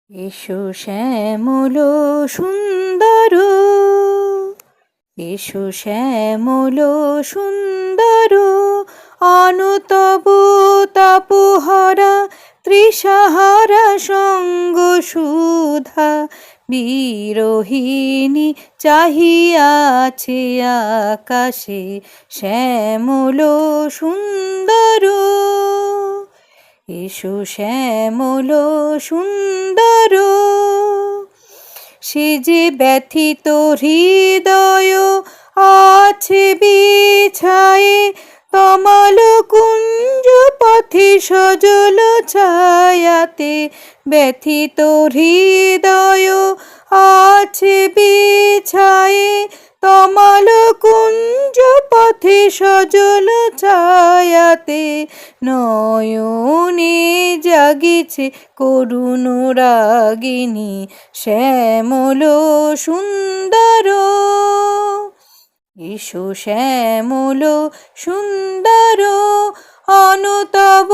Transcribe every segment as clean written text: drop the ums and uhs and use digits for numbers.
এসো শ্যামল সুন্দর, এসো শ্যামল সুন্দর, অনুতব তাপহারা তৃষাহারা সঙ্গ সুধা বিরোহিণী চাহিয়াছে আকাশে শ্যামল সুন্দর। এসো শ্যামল সুন্দর, সে যে ব্যথিত হৃদয় আছে বিছায়ে তমাল কুঞ্জ পথে সজল ছায়াতে। ব্যথিত হৃদয় আছে বিছায়ে তমাল কুঞ্জ পথে সজল ছায়াতে। নয়নে জাগিছে করুণ রাগিনী শ্যামল সুন্দর। এসো শ্যামল সুন্দর, অনুতব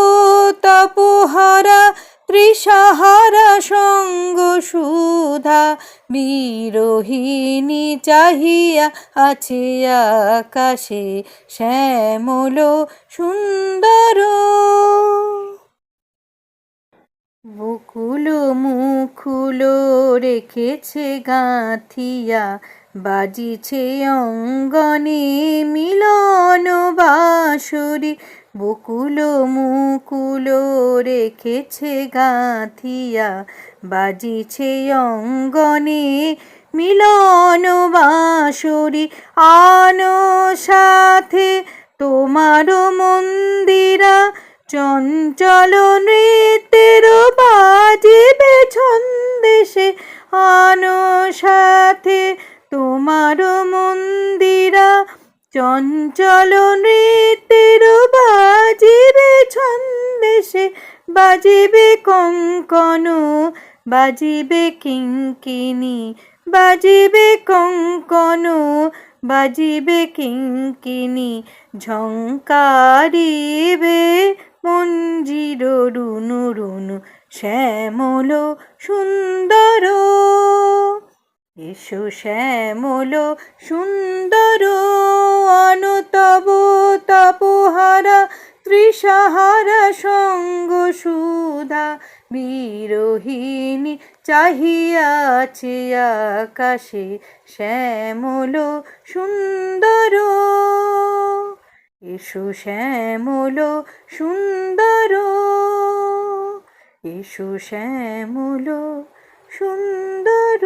তাপহারা তৃষাহারা সঙ্গ সুধা বিরোহিণী চাহিয়া আছে আকাশে শ্যামল সুন্দর। বকুল মুকুল রেখেছে গাঁথিয়া বাজিছে অঙ্গনে মিলন বাঁশরি। বকুল মুকুল রেখেছে গাঁথিয়া বাজিছে অঙ্গনে মিলন বাঁশরি। আনো সাথে তোমার মন্দিরা চঞ্চল নৃত্যের বাজিবে ছন্দেশে। আনো সাথে তোমার মন্দিরা চঞ্চল নৃত্যের বাজিবে ছন্দেশে। বাজিবে কঙ্কণ বাজিবে কিঙ্কিণী, বাজিবে কঙ্কণ বাজিবে কিঙ্কিণী, ঝঙ্কারিবে মঞ্জির রুনু রুনু শ্যামল সুন্দর। এসো শ্যামল সুন্দর, অনুতব তাপহারা তৃষাহারা সঙ্গ সুধা বিরোহিণী চাহিয়াছে আকাশে শ্যামল সুন্দর। এসো শ্যামল সুন্দর, এসো শ্যামল সুন্দর।